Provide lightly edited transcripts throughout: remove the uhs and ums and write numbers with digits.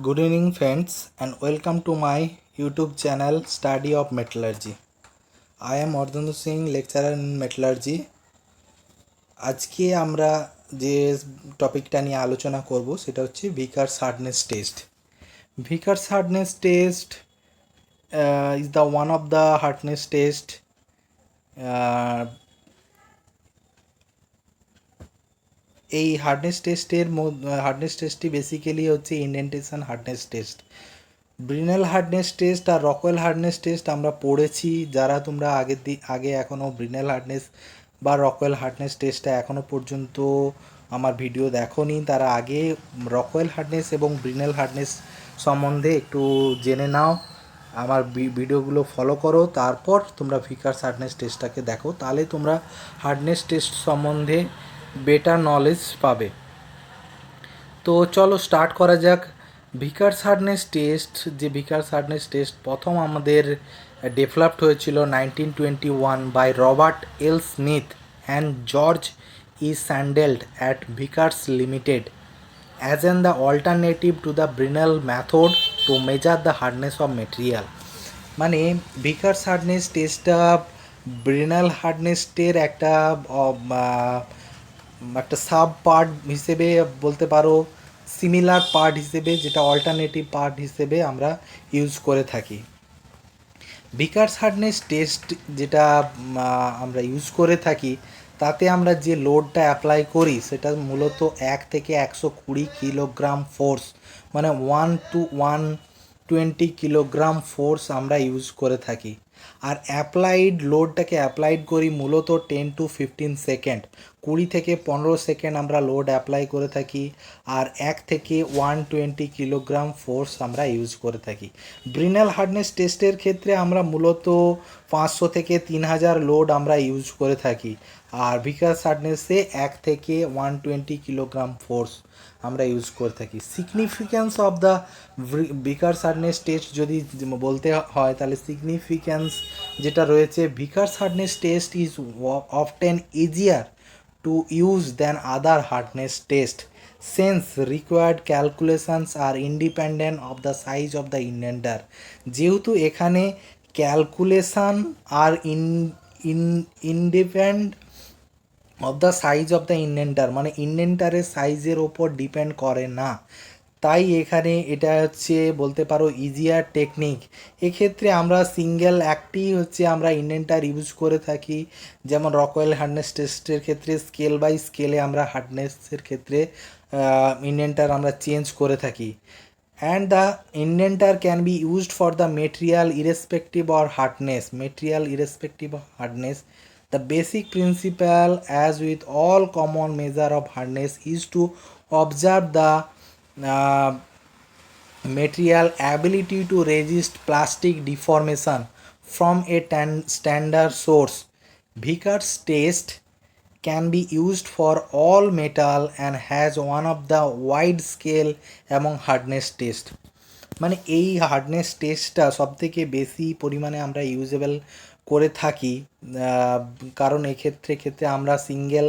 Good evening, friends, and welcome to my YouTube channel Study of Metallurgy. I am Ardhandu Singh, lecturer in metallurgy. আজকে আমরা যে টপিকটা নিয়ে আলোচনা করব সেটা হচ্ছে Vickers hardness test. Vickers hardness test is the one of the hardness test এই হার্ডনেস টেস্টটি বেসিক্যালি হচ্ছে indentation hardness test. Brinell hardness test আর রকওয়েল হার্ডনেস টেস্ট আমরা পড়েছি. যারা তোমরা আগে এখনও ব্রিনেল হার্ডনেস বা রকওয়েল হার্ডনেস টেস্টটা এখনও পর্যন্ত আমার ভিডিও দেখোনি, তারা আগে রকওয়েল হার্ডনেস এবং ব্রিনেল হার্ডনেস সম্বন্ধে একটু জেনে নাও, আমার ভিডিওগুলো ফলো করো, তারপর তোমরা ভিকার্স হার্ডনেস টেস্টটাকে দেখো, তাহলে তোমরা হার্ডনেস টেস্ট সম্বন্ধে বেটার নলেজ পাবে. তো চলো স্টার্ট করা যাক. ভিকার্স হার্ডনেস টেস্ট প্রথম আমাদের ডেভেলপড হয়েছিল 1921 by Robert L Smith and George E Sandland at Vickers Limited as an the alternative to the Brinell method to measure the hardness of material. মানে Vickers hardness টেস্টটা Brinell হার্ডনেসের একটা sub part হিসেবে বলতে পারো, similar part হিসেবে, যেটা alternative part হিসেবে আমরা ইউজ করে থাকি. ভিকার্স হার্ডনেস টেস্ট যেটা আমরা ইউজ করে থাকি, তাতে আমরা যে লোডটা অ্যাপ্লাই করি সেটা মূলত 1 থেকে 120 কিলোগ্রাম ফোর্স, মানে 1 to 120 কিলোগ্রাম ফোর্স আমরা ইউজ করে থাকি. আর লোডটাকে অ্যাপ্লাইড করি মূলত 10 to 15 সেকেন্ড, 20 থেকে 15 সেকেন্ড আমরা লোড অ্যাপ্লাই করে থাকি. আর 1 থেকে 120 কিলোগ্রাম ফোর্স আমরা ইউজ করে থাকি. ব্রিনেল হার্ডনেস টেস্টের ক্ষেত্রে আমরা মূলত 500 থেকে 3000 লোড আমরা ইউজ করে থাকি. আর ভিকার্স হার্ডনেসে 1 থেকে 120 কিলোগ্রাম ফোর্স আমরা ইউজ করে থাকি. Significance of the Vickers hardness test যদি বলতে হয়, তাহলে সিগনিফিক্যান্স যেটা রয়েছে, Vickers hardness test is often easier to use than other hardness test since required calculations are independent of the size of the indenter. যেহেতু এখানে ক্যালকুলেশান আর independent of the size of the indenter, মানে ইন্ডেন্টারের সাইজের ওপর depend করে না, তাই এখানে এটা হচ্ছে বলতে পারো ইজিয়ার টেকনিক. এক্ষেত্রে আমরা সিঙ্গেল একটি হচ্ছে আমরা ইন্ডেন্টার ইউজ করে থাকি. যেমন রকওয়েল হার্ডনেস টেস্টের ক্ষেত্রে স্কেল বাই স্কেলে আমরা হার্ডনেসের ক্ষেত্রে ইন্ডেন্টার আমরা চেঞ্জ করে থাকি. And the indenter can be used for the material irrespective or hardness. The basic principle, as with all common measure of hardness, is to observe the material ability to resist plastic deformation from a standard source. Vickers test can be used for all metal and has one of the wide scale among hardness test. মানে এই hardness টেস্টটা সবথেকে বেশি পরিমাণে আমরা usable করে থাকি, কারণ ক্ষেত্রে আমরা সিঙ্গেল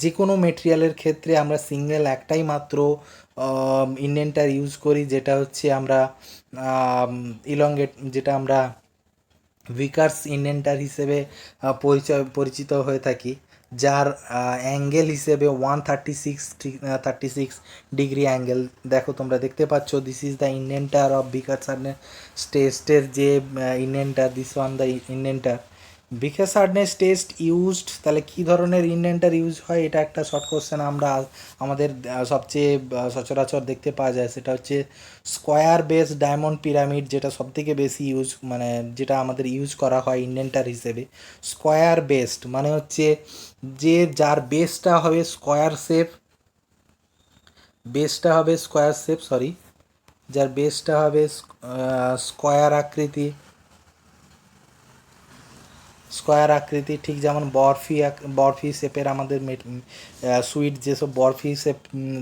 যে কোনো মেটেরিয়ালের ক্ষেত্রে আমরা সিঙ্গেল একটাই মাত্র ইন্ডেন্টার ইউজ করি, যেটা হচ্ছে আমরা যেটা আমরা ভিকার্স ইন্ডেন্টার হিসেবে পরিচিত হয়ে থাকি, যার অ্যাঙ্গেল হিসেবে 136 ডিগ্রি অ্যাঙ্গেল. দেখো তোমরা দেখতে পাচ্ছ, this is the indenter of Vickers hardness টেস্টের যে indenter, this one the indenter. Vickers hardness test used, তাহলে কী ধরনের ইন্ডেন্টার ইউজ হয়, এটা একটা শর্ট কোশ্চেন. আমরা আমাদের সবচেয়ে সচরাচর দেখতে পাওয়া যায়, সেটা হচ্ছে স্কোয়ার বেস ডায়মন্ড পিরামিড, যেটা সবথেকে বেশি মানে যেটা আমাদের ইউজ করা হয় ইন্ডেন্টার হিসেবে. স্কোয়ার বেসড মানে হচ্ছে যার বেসটা হবে স্কোয়ার শেপ, যার বেসটা হবে স্কোয়ার আকৃতি, ঠিক যেমন বরফি শেপের আমাদের সুইট যেসব বরফি শেপ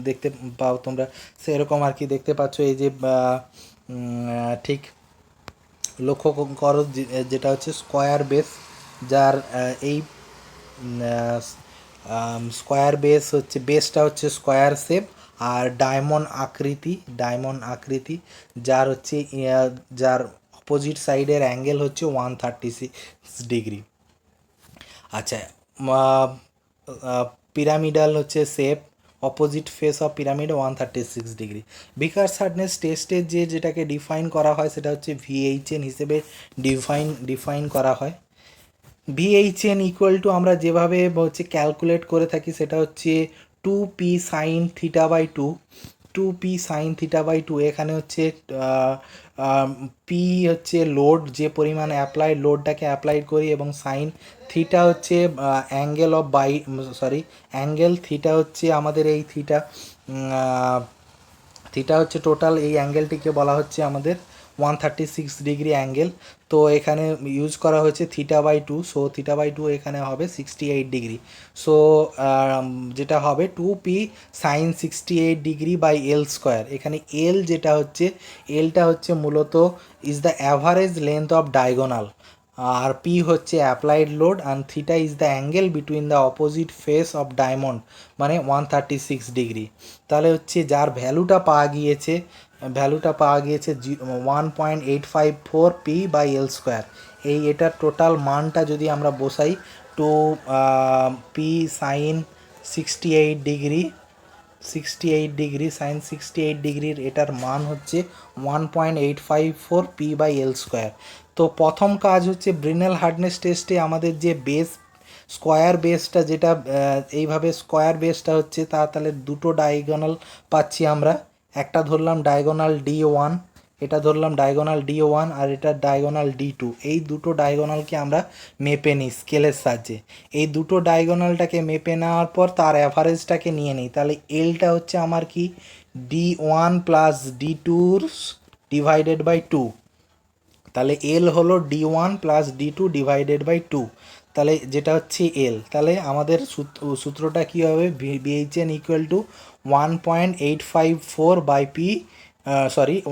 দেখতে পাও তোমরা, সেরকম আর কি দেখতে পাচ্ছ. এই যে ঠিক লক্ষ্য করো, যেটা হচ্ছে স্কোয়ার বেস, যার এই স্কোয়ার বেসটা হচ্ছে স্কোয়ার শেপ, আর ডায়মন্ড আকৃতি যার হচ্ছে যার অপোজিট সাইডের অ্যাঙ্গেল হচ্ছে 136 ডিগ্রি। আচ্ছা, পিরামিডাল হচ্ছে shape, opposite face of pyramid 136 degree. Vickers hardness টেস্টের যেটাকে ডিফাইন করা হয় সেটা হচ্ছে ভিএইচএন হিসেবে ডিফাইন করা হয়। ভিএইচএন ইকুয়াল টু আমরা যেভাবে হচ্ছে ক্যালকুলেট করে থাকি সেটা হচ্ছে 2p sin θ/2, 2p sin θ/2। এখানে হচ্ছে পি হচ্ছে লোড, যে পরিমাণ অ্যাপ্লাইড লোডটাকে অ্যাপ্লাইড করি, এবং সাইন থিটা হচ্ছে অ্যাঙ্গেল অফ অ্যাঙ্গেল, থিটা হচ্ছে আমাদের এই থিটা হচ্ছে টোটাল এই অ্যাঙ্গেলটিকে বলা হচ্ছে আমাদের 136 ডিগ্রি অ্যাঙ্গেল। তো এখানে ইউজ করা হয়েছে θ/2, সো θ/2 এখানে হবে 68 ডিগ্রি। সো যেটা হবে 2p sin 68 ডিগ্রি/L²। এখানে এল যেটা হচ্ছে, এলটা হচ্ছে মূলত is the average length of diagonal, আর পি হচ্ছে applied load, and theta is the angle between the opposite face of diamond, মানে 136 ডিগ্রি। তাহলে হচ্ছে যার ভ্যালুটা পাওয়া গিয়েছে 1.854p/L²। এটার টোটাল মানটা যদি আমরা বসাই, টু p sin 68 ডিগ্রির এটার মান হচ্ছে 1.854p/L²। তো প্রথম কাজ হচ্ছে ব্রিনেল হার্ডনেস টেস্টে আমাদের যে স্কোয়ার বেসটা, যেটা এইভাবে স্কোয়ার বেসটা হচ্ছে তাহলে দুটো ডায়াগোনাল পাচ্ছি আমরা। একটা ধরলাম ডায়াগোনাল D1, এটা ধরলাম ডায়াগোনাল D1, আর এটা ডায়াগোনাল D2। এই দুটো ডায়াগোনালকে আমরা মেপে নিই স্কেলের সাহায্যে। এই দুটো ডায়াগোনালটাকে মেপে নেওয়ার পর তার অ্যাভারেজটাকে নিয়ে নিই। তাহলে এলটা হচ্ছে আমার কি, D1 plus D2 divided by 2। তাহলে এল হলো D1 plus D2 divided by 2, তাহলে যেটা হচ্ছে এল। তাহলে আমাদের সূত্রটা কী হবে, BHN equal to 1.854/p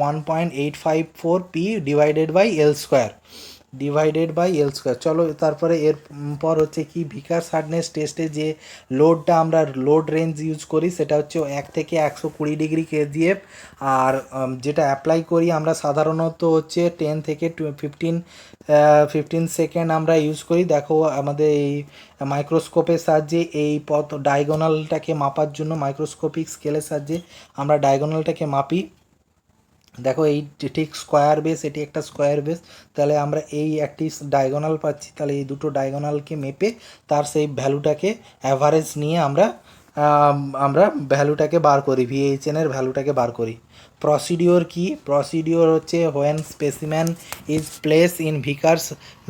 1.854p divided by L²। চলো তারপরে এরপর হচ্ছে কি, ভিকার্স হার্ডনেস টেস্টে যে লোডটা আমরা লোড রেঞ্জ ইউজ করি সেটা হচ্ছে 1 থেকে 120 ডিগ্রি কেজিএফ। আর যেটা অ্যাপ্লাই করি আমরা সাধারণত হচ্ছে 10 থেকে 15 সেকেন্ড আমরা ইউজ করি। দেখো আমাদের এই মাইক্রোস্কোপের সাহায্যে এই ডায়াগোনালটাকে মাপার জন্য মাইক্রোস্কোপিক স্কেলের সাহায্যে আমরা ডায়াগোনালটাকে মাপি। দেখো এই ঠিক স্কোয়ার বেস, এটি একটা স্কোয়ার বেস, তাহলে আমরা এই একটি ডায়াগোনাল পাচ্ছি। তাহলে এই দুটো ডায়াগোনালকে মেপে তার সেই ভ্যালুটাকে অ্যাভারেজ নিয়ে আমরা ভ্যালুটাকে বার করি, ভিএইচএনের ভ্যালুটাকে বার করি। প্রসিডিওর কি, প্রসিডিওর হচ্ছে when specimen is place in Vickers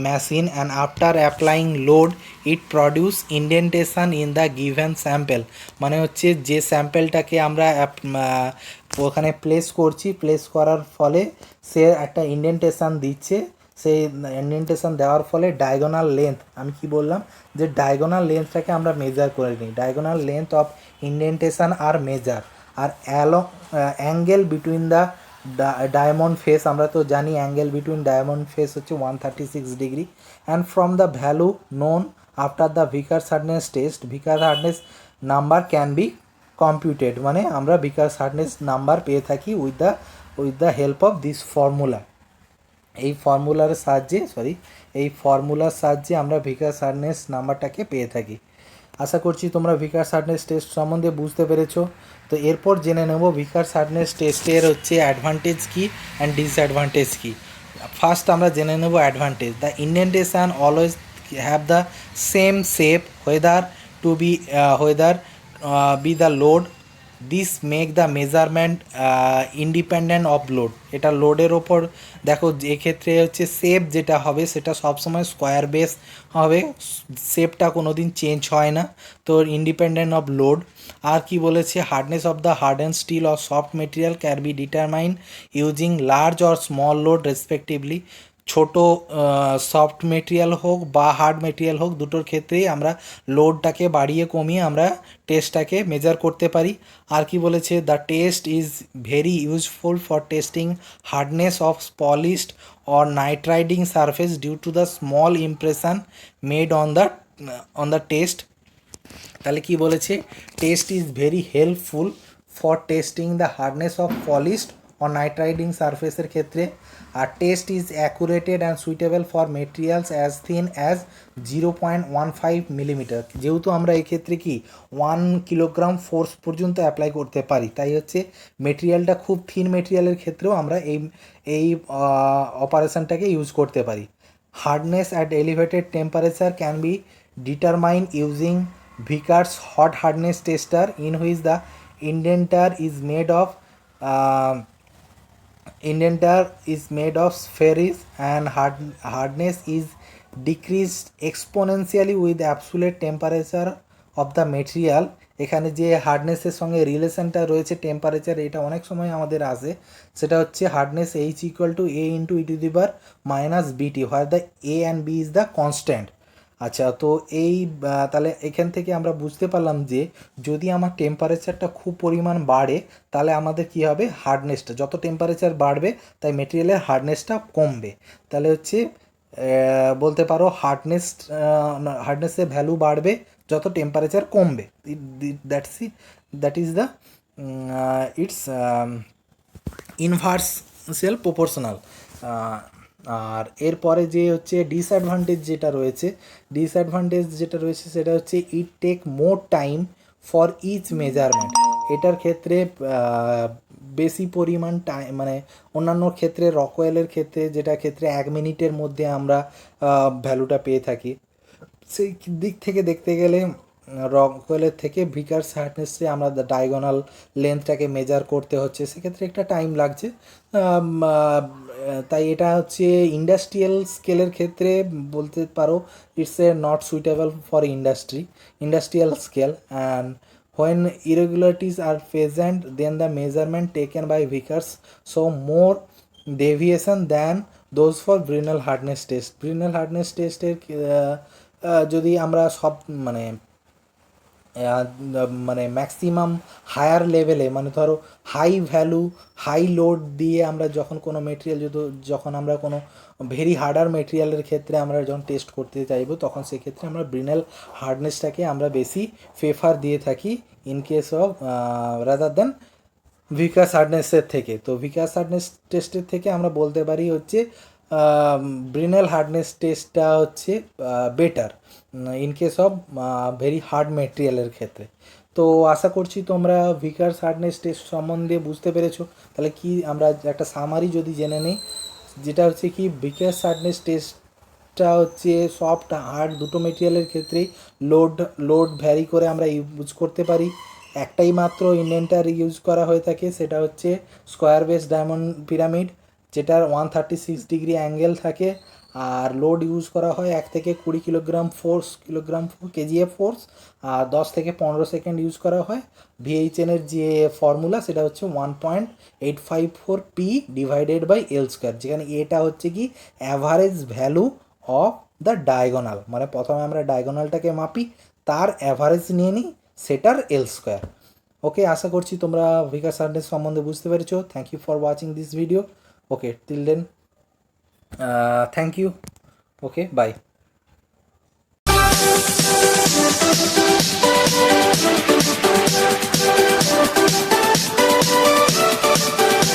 machine and after applying load it produce indentation in the given sample. মানে হচ্ছে যে স্যাম্পেলটাকে আমরা ওখানে প্লেস করছি, প্লেস করার ফলে সে একটা ইন্ডেন্টেশন দিচ্ছে। সেই ইন্ডেন্টেশন দেওয়ার ফলে ডায়াগোনাল লেন্থ, আমি কি বললাম যে ডায়াগোনাল লেন্থটাকে আমরা মেজার করে নিই। ডায়াগোনাল লেন্থ অফ ইন্ডেন্টেশন আর মেজার, আর angle between the diamond face, আমরা তো জানি অ্যাঙ্গেল বিটুইন ডায়মন্ড ফেস হচ্ছে 136 degree. And from the value known after the Vickers hardness test, Vicker hardness number can be computed. মানে আমরা Vickers hardness number পেয়ে থাকি with the help of this formula. এই ফর্মুলার সাহায্যে আমরা ভিকার্স হার্ডনেস নাম্বারটাকে পেয়ে থাকি। আশা করছি তোমরা ভিকার্স হার্ডনেস টেস্ট সম্বন্ধে বুঝতে পেরেছো। তো এরপর জেনে নেব ভিকার্স হার্ডনেস টেস্টের হচ্ছে অ্যাডভান্টেজ কী অ্যান্ড ডিসঅ্যাডভান্টেজ কী। ফার্স্ট আমরা জেনে নেব advantage. The indentation always have the same shape whether be the load. This make the measurement independent of load. এটা লোডের ওপর, দেখো এক্ষেত্রে হচ্ছে শেপ যেটা হবে সেটা সবসময় স্কোয়ার বেস হবে, শেপটা কোনো দিন চেঞ্জ হয় না, তো ইন্ডিপেন্ডেন্ট অফ লোড। আর কি বলেছে, hardness of the harden steel or soft material can be determined using large or small load respectively. ছোট সফট মেটেরিয়াল হোক বা হার্ড মেটেরিয়াল হোক, দুটোর ক্ষেত্রেই আমরা লোডটাকে বাড়িয়ে কমিয়ে আমরা টেস্টটাকে মেজার করতে পারি। আর কি বলেছে, the test is very useful for testing hardness of polished or nitriding surface due to the small impression made on the test. তাহলে কি বলেছে, test is very helpful for testing the hardness of polished or nitriding সারফেসের ক্ষেত্রে। আর test is accurated and suitable for materials as thin as 0.15 millimetre. যেহেতু আমরা এক্ষেত্রে কি 1 কিলোগ্রাম ফোর্স পর্যন্ত অ্যাপ্লাই করতে পারি, তাই হচ্ছে মেটেরিয়ালটা খুব থিন মেটেরিয়ালের ক্ষেত্রেও আমরা এই অপারেশনটাকে ইউজ করতে পারি। Hardness at elevated temperature can be determine using Vickers hot hardness tester in which the indenter is made of spheres and hardness is decreased exponentially with absolute temperature of the material। এখানে যে হার্ডনেসের সঙ্গে রিলেশনটা রয়েছে temperature, এটা অনেক সময় আমাদের আসে, সেটা হচ্ছে hardness H equal to A into e⁻⁻bt, where the A and B is the constant. আচ্ছা, তো এই তাহলে এখান থেকে আমরা বুঝতে পারলাম যে যদি আমার টেম্পারেচারটা খুব পরিমাণ বাড়ে তাহলে আমাদের কী হবে, হার্ডনেসটা যত টেম্পারেচার বাড়বে তাই মেটেরিয়ালের হার্ডনেসটা কমবে। তাহলে হচ্ছে বলতে পারো হার্ডনেসের ভ্যালু বাড়বে যত টেম্পারেচার কমবে। That is the its inversely proportional. আর এরপরে যে হচ্ছে ডিসঅ্যাডভান্টেজ যেটা রয়েছে সেটা হচ্ছে it take more time for each measurement. এটার ক্ষেত্রে বেশি পরিমাণ টাইম, মানে অন্যান্য ক্ষেত্রে রকওয়েলের ক্ষেত্রে যেটা ক্ষেত্রে 1 মিনিটের মধ্যে আমরা ভ্যালুটা পেয়ে থাকি, সেই দিক থেকে দেখতে গেলে রকওয়েলের থেকে ভিকার্স হার্ডনেসে আমরা ডায়াগোনাল লেন্থটাকে মেজার করতে হচ্ছে, সেক্ষেত্রে একটা টাইম লাগছে। তাই এটা হচ্ছে ইন্ডাস্ট্রিয়াল স্কেলের ক্ষেত্রে বলতে পারো it's a not suitable for industrial scale. And when irregularities are present then the measurement taken by Vickers show more deviation than those for Brinell hardness test। Brinell hardness টেস্টের যদি আমরা সব মানে ম্যাক্সিমাম হায়ার লেভেলে, মানে ধরো high value high load দিয়ে আমরা যখন কোনো মেটেরিয়াল যখন আমরা কোনো ভেরি হার্ডার মেটেরিয়ালের ক্ষেত্রে আমরা যখন টেস্ট করতে চাইবো, তখন সেক্ষেত্রে আমরা ব্রিনেল হার্ডনেসটাকে আমরা বেশি প্রেফার দিয়ে থাকি in case of rather than Vickers হার্ডনেসের থেকে। তো ভিকার্স হার্ডনেস টেস্টের থেকে আমরা বলতে পারি হচ্ছে ব্রিনেল হার্ডনেস টেস্টটা হচ্ছে better in case of very hard মেটেরিয়ালের ক্ষেত্রে। তো আশা করছি তোমরা ভিকার্স হার্ডনেস টেস্ট সম্বন্ধে বুঝতে পেরেছো। তাহলে কি আমরা একটা সামারি যদি জেনে নিই, যেটা হচ্ছে কি ভিকার্স হার্ডনেস টেস্টটা হচ্ছে সফট হার্ড দুটো মেটেরিয়ালের ক্ষেত্রেই লোড ভ্যারি করে আমরা ইউজ করতে পারি। একটাই মাত্র ইন্ডেন্টার ইউজ করা হয়ে থাকে, সেটা হচ্ছে স্কোয়ার বেস ডায়মন্ড পিরামিড, যেটার 136 ডিগ্রি অ্যাঙ্গেল থাকে। আর লোড ইউজ করা হয় 1 থেকে 20 কিলোগ্রাম কেজিএফ ফোর্স, আর 10 থেকে 15 সেকেন্ড ইউজ করা হয়। ভিএইচএনের যে ফর্মুলা সেটা হচ্ছে 1.854 P divided by L square, যেখানে এটা হচ্ছে কি average value of the diagonal, মানে প্রথমে আমরা ডায়াগোনালটাকে মাপি, তার অ্যাভারেজ নিয়ে নিই, সেটার এল স্কোয়ার। ওকে, আশা করছি তোমরা ভিকার্স হার্ডনেস সম্বন্ধে বুঝতে পেরেছো। Thank you for watching this video. Okay, till then, thank you. Okay, bye.